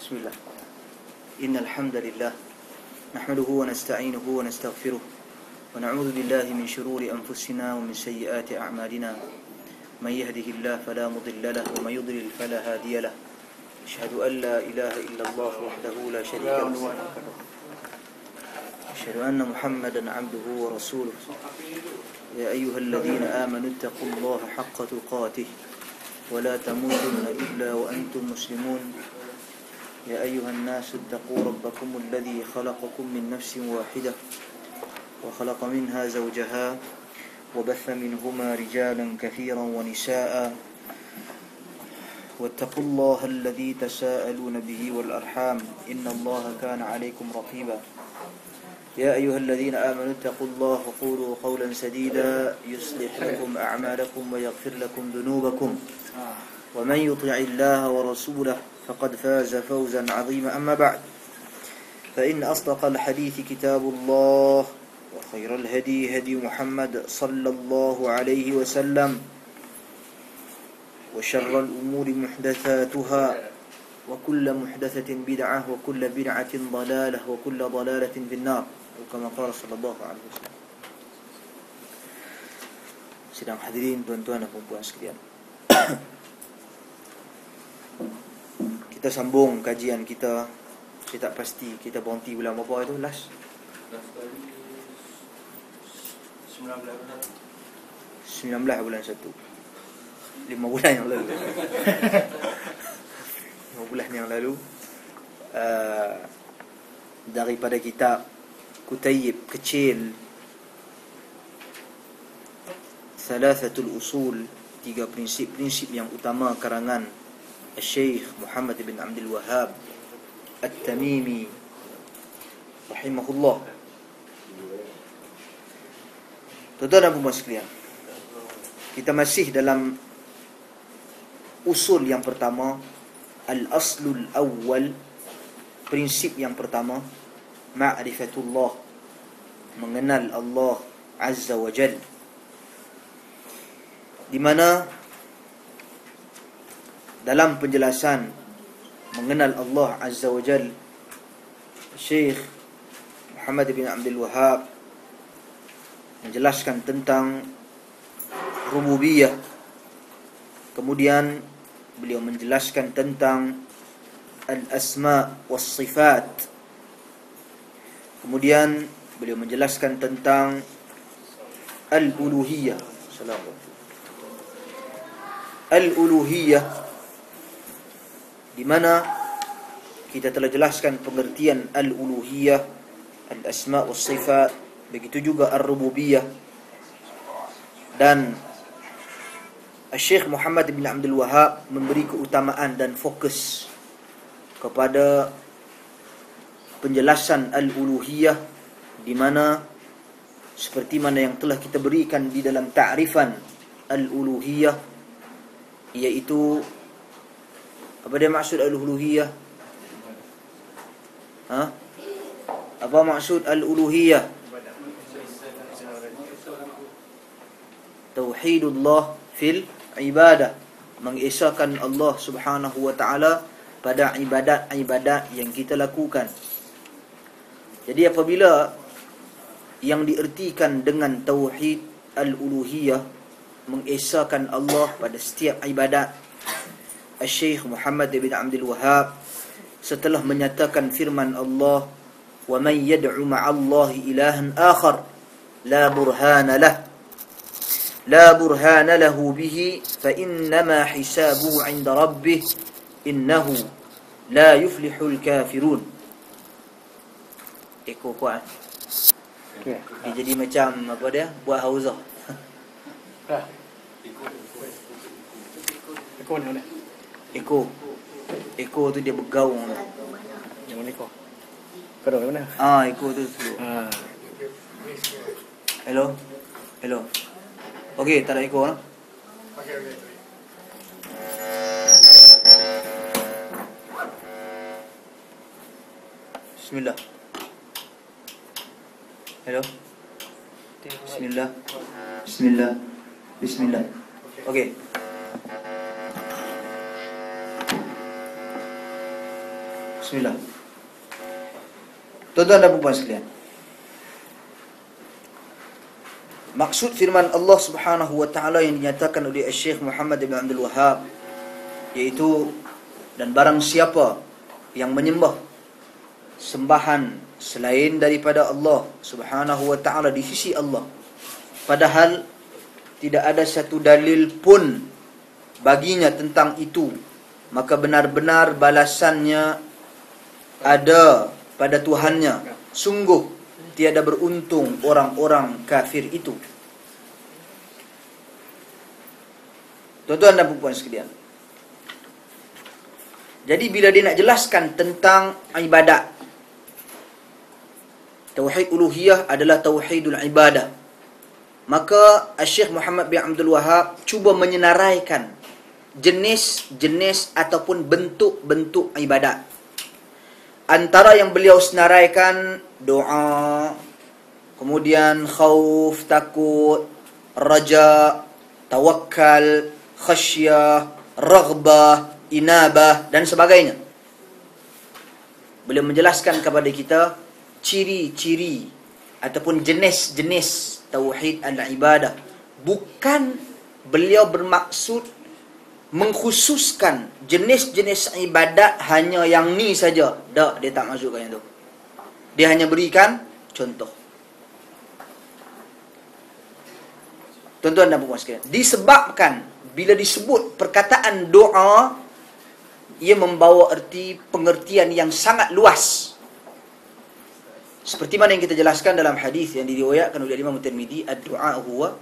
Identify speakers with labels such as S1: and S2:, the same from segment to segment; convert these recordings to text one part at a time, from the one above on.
S1: Bismillah. Innal hamdalillah nahmaduhu wa nasta'inuhu wa nastaghfiruh wa na'udzu billahi min shururi anfusina wa min sayyiati a'malina. Man yahdihillahu fala mudilla lahu wa man yudlil fala hadiya lahu. Asyhadu an la ilaha illallah wahdahu la syarika lahu. Asyhadu anna Muhammadan 'abduhu wa rasuluh. Ya ayyuhalladzina amanu ittaqullaha haqqa tuqatih wa la tamutunna illa wa antum muslimun. يا أيها الناس اتقوا ربكم الذي خلقكم من نفس واحدة وخلق منها زوجها وبث منهما رجالا كثيرا ونساء واتقوا الله الذي تساءلون به والأرحام إن الله كان عليكم رقيبا يا أيها الذين آمنوا اتقوا الله وقولوا قولا سديدا يصلح لكم أعمالكم ويغفر لكم ذنوبكم ومن يطع الله ورسوله فقد فاز فوزا عظيما أما بعد فإن أصدق الحديث كتاب الله وخير الهدي هدي محمد صلى الله عليه وسلم وشر الأمور محدثاتها وكل محدثة بدعة وكل بدعة ضلالة وكل ضلالة في النار وكما قال صلى الله عليه وسلم. Sidang hadirin tuan-tuan dan puan-puan sekalian, kita sambung kajian kita. Saya tak pasti kita berhenti bulan berapa itu last 19 bulan 1, 5 bulan yang lalu 5 bulan yang lalu daripada kitab Kutayyib kecil Thalathatul Usul, 3 prinsip-prinsip yang utama karangan Syekh Muhammad bin Abdul Wahhab At-Tamimi rahimahullah. Tuan-tuan dan puan sekalian, kita masih dalam usul yang pertama, al-aslul awwal, prinsip yang pertama, ma'rifatullah, mengenal Allah Azza wa Jal, di mana dalam penjelasan mengenal Allah Azza wa Jal, Syekh Muhammad bin Abdul Wahhab menjelaskan tentang rububiyah. Kemudian beliau menjelaskan tentang al-asma was sifat. Kemudian beliau menjelaskan tentang al-uluhiyah. Al-uluhiyah, di mana kita telah jelaskan pengertian al-uluhiyah, al-asma was sifat, begitu juga ar-rububiyah. Dan Syekh Muhammad bin Abdul Wahhab memberi keutamaan dan fokus kepada penjelasan al-uluhiyah, di mana seperti mana yang telah kita berikan di dalam ta'rifan al-uluhiyah, iaitu apa dia maksud al-uluhiyah? Apa maksud al-uluhiyah? Tauhidullah fil ibadah, mengesahkan Allah Subhanahu wa ta'ala pada ibadat-ibadat yang kita lakukan. Jadi apabila yang diertikan dengan tauhid al-uluhiyah, mengesahkan Allah pada setiap ibadat, Syekh Muhammad bin Abdul Wahhab setelah menyatakan firman Allah, wa man yad'u ma'allahi ilahan akhar la burhana lahu bihi fa innama hisabuhu 'inda rabbih innahu la yuflihul kafirun. Eko kuat. Dia jadi macam apa dia? Buat hauzah. Eko ni mana? Eko tu dia bergaung. Yang mana Eko? Kau tahu mana? Eko tu. Hello. Okey, tak ada Eko lah. Okey. Bismillah. Hello. Bismillah. Okey. Bismillah. Tuan-tuan dan puan sekalian, maksud firman Allah Subhanahu wa taala yang dinyatakan oleh Syekh Muhammad bin Abdul Wahhab, yaitu dan barang siapa yang menyembah sembahan selain daripada Allah Subhanahu wa taala di sisi Allah, padahal tidak ada satu dalil pun baginya tentang itu, maka benar-benar balasannya ada pada Tuhannya. Sungguh tiada beruntung orang-orang kafir itu. Tuan-tuan dan puan sekalian, jadi bila dia nak jelaskan tentang ibadat, tauhid uluhiyah adalah tauhidul ibadah, maka Syekh Muhammad bin Abdul Wahhab cuba menyenaraikan jenis-jenis ataupun bentuk-bentuk ibadat. Antara yang beliau senaraikan doa, kemudian khauf, takut, raja, tawakkal, khasyah, raghbah, inabah dan sebagainya. Beliau menjelaskan kepada kita ciri-ciri ataupun jenis-jenis tauhid al-ibadah. Bukan beliau bermaksud mengkhususkan jenis-jenis ibadat hanya yang ni saja. Tak, dia tak masukkan yang tu. Dia hanya berikan contoh. Tuan-tuan dan puan sekalian, disebabkan bila disebut perkataan doa, ia membawa erti pengertian yang sangat luas. Seperti mana yang kita jelaskan dalam hadis yang diriwayatkan oleh Imam Tirmizi, ad-du'a huwa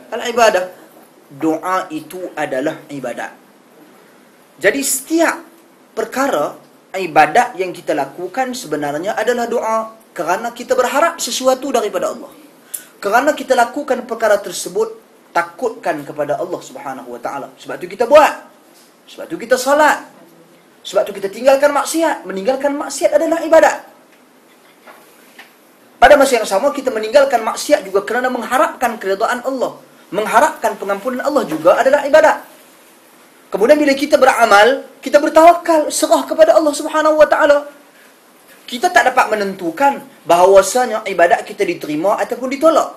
S1: al-ibadah. Doa itu adalah ibadat. Jadi setiap perkara ibadat yang kita lakukan sebenarnya adalah doa, kerana kita berharap sesuatu daripada Allah. Kerana kita lakukan perkara tersebut takutkan kepada Allah Subhanahu wa taala. Sebab tu kita buat. Sebab tu kita salat. Sebab tu kita tinggalkan maksiat. Meninggalkan maksiat adalah ibadat. Pada masa yang sama kita meninggalkan maksiat juga kerana mengharapkan keridaan Allah. Mengharapkan pengampunan Allah juga adalah ibadat. Kemudian bila kita beramal, kita bertawakal, serah kepada Allah Subhanahu wa taala. Kita tak dapat menentukan bahawasanya ibadat kita diterima ataupun ditolak.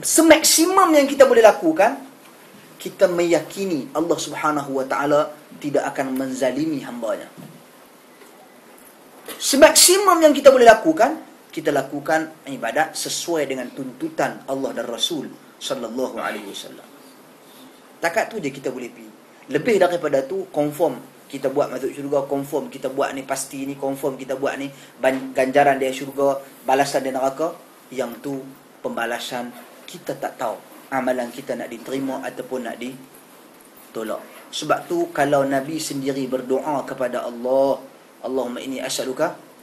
S1: Semaksimum yang kita boleh lakukan, kita meyakini Allah Subhanahu wa taala tidak akan menzalimi hamba-Nya. Semaksimum yang kita boleh lakukan, kita lakukan ibadat sesuai dengan tuntutan Allah dan Rasul sallallahu alaihi wasallam. Takat tu je kita boleh pergi. Lebih daripada tu, confirm kita buat masuk syurga, confirm kita buat ni pasti ni, confirm kita buat ni ganjaran dia syurga, balasan dia neraka. Yang tu pembalasan kita tak tahu amalan kita nak diterima ataupun nak ditolak. Sebab tu kalau Nabi sendiri berdoa kepada Allah, Allahumma inni as'aluka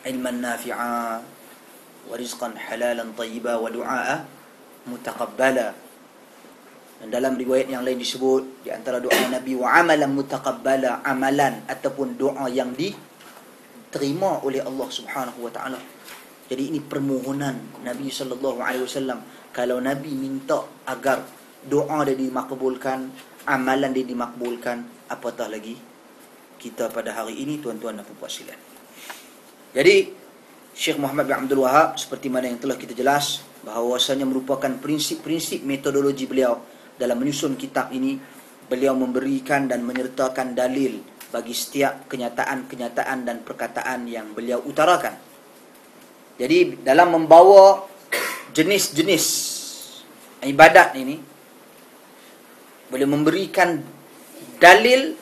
S1: ilman nafi'a wa rizqan halalan tayyiba wa du'a mutaqabbala. Dan dalam riwayat yang lain disebut di antara doa Nabi, wa amalan mutaqabbala, amalan ataupun doa yang diterima oleh Allah Subhanahu wa taala. Jadi ini permohonan Nabi sallallahu alaihi wasallam. Kalau Nabi minta agar doa dia dimakbulkan, amalan dia dimakbulkan, apatah lagi kita pada hari ini, tuan-tuan dan puan-puan sekalian. Jadi Syekh Muhammad bin Abdul Wahhab, seperti mana yang telah kita jelas, bahawasanya merupakan prinsip-prinsip metodologi beliau dalam menyusun kitab ini. Beliau memberikan dan menyertakan dalil bagi setiap kenyataan-kenyataan dan perkataan yang beliau utarakan. Jadi dalam membawa jenis-jenis ibadat ini, beliau memberikan dalil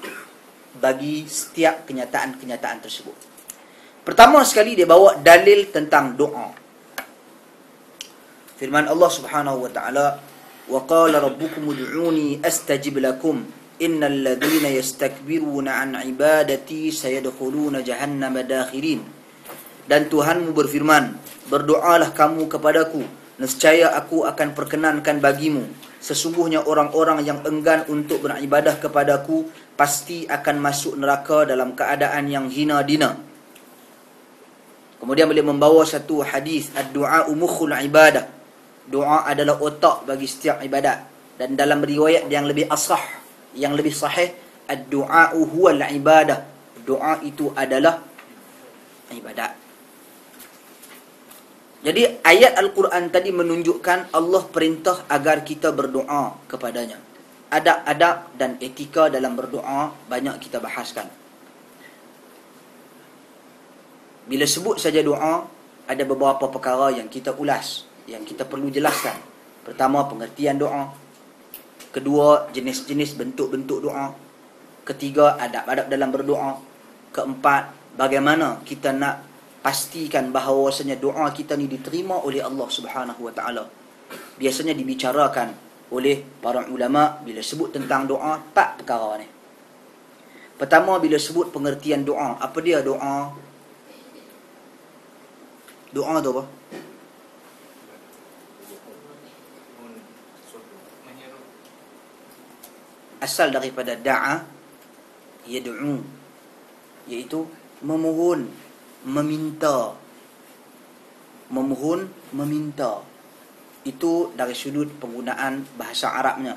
S1: bagi setiap kenyataan-kenyataan tersebut. Pertama sekali dia bawa dalil tentang doa. Firman Allah Subhanahu wa taala, "Wa qala rabbukum ud'uni astajib lakum innal ladzina yastakbiruna an ibadati sayadkhuluna jahannama dakhirin." Dan Tuhanmu berfirman, "Berdoalah kamu kepadaku, nescaya aku akan perkenankan bagimu. Sesungguhnya orang-orang yang enggan untuk beribadah kepadaku pasti akan masuk neraka dalam keadaan yang hina dina." Kemudian beliau membawa satu hadis, ad-du'a mukhul ibadah. Doa adalah otak bagi setiap ibadat. Dan dalam riwayat yang lebih asah, yang lebih sahih, Ad-du'a huwa al-ibadah. Doa itu adalah ibadat. Jadi ayat Al-Quran tadi menunjukkan Allah perintah agar kita berdoa kepadanya. Adab-adab dan etika dalam berdoa banyak kita bahaskan. Bila sebut saja doa, ada beberapa perkara yang kita ulas, yang kita perlu jelaskan. Pertama, pengertian doa. Kedua, jenis-jenis bentuk-bentuk doa. Ketiga, adab-adab dalam berdoa. Keempat, bagaimana kita nak pastikan bahawasanya doa kita ni diterima oleh Allah Subhanahu wa taala. Biasanya dibicarakan oleh para ulama bila sebut tentang doa, 4 perkara ni. Pertama, bila sebut pengertian doa, apa dia doa? Doa tu apa? Asal daripada da'a yad'u, iaitu memohon, meminta. Memohon, meminta. Itu dari sudut penggunaan bahasa Arabnya.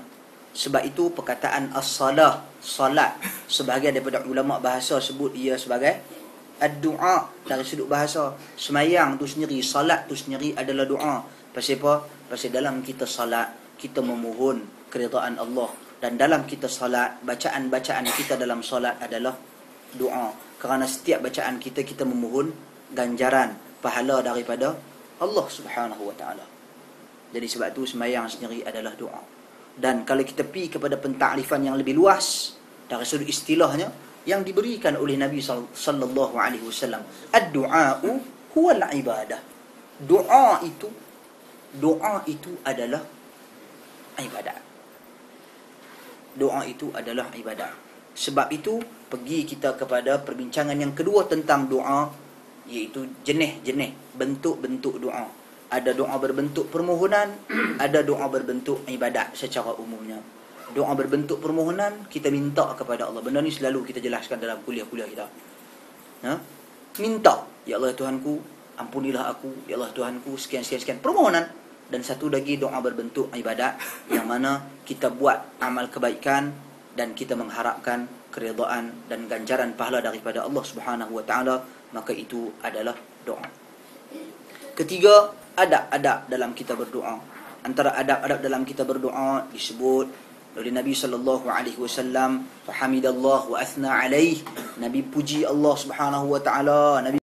S1: Sebab itu perkataan as-salah, salat, sebahagian daripada ulama bahasa sebut ia sebagai ad-du'a dari sudut bahasa. Semayang tu sendiri, salat tu sendiri adalah doa. Pasal apa? Pasal dalam kita salat, kita memohon keridaan Allah. Dan dalam kita salat, bacaan-bacaan kita dalam salat adalah doa. Kerana setiap bacaan kita, kita memohon ganjaran, pahala daripada Allah Subhanahu wa ta'ala. Jadi sebab tu semayang sendiri adalah doa. Dan kalau kita pergi kepada pentakrifan yang lebih luas dari sudut istilahnya yang diberikan oleh Nabi sallallahu alaihi wasallam, ad-du'a'u huwa al-ibadah. Doa itu adalah ibadat. Doa itu adalah ibadat. Sebab itu pergi kita kepada perbincangan yang kedua tentang doa, iaitu jenis-jenis bentuk-bentuk doa. Ada doa berbentuk permohonan, ada doa berbentuk ibadat secara umumnya. Doa berbentuk permohonan, kita minta kepada Allah. Benda ni selalu kita jelaskan dalam kuliah-kuliah kita. Minta, ya Allah Tuhanku, ampunilah aku, ya Allah Tuhanku, sekian-sekian. Permohonan. Dan satu lagi doa berbentuk ibadat, yang mana kita buat amal kebaikan dan kita mengharapkan keridaan dan ganjaran pahala daripada Allah Subhanahu wa taala, maka itu adalah doa. Ketiga, adab-adab dalam kita berdoa. Antara adab-adab dalam kita berdoa disebut oleh Nabi sallallahu alaihi wasallam, fa hamidallahu wa athna alaih. Nabi puji Allah Subhanahu wa taala, Nabi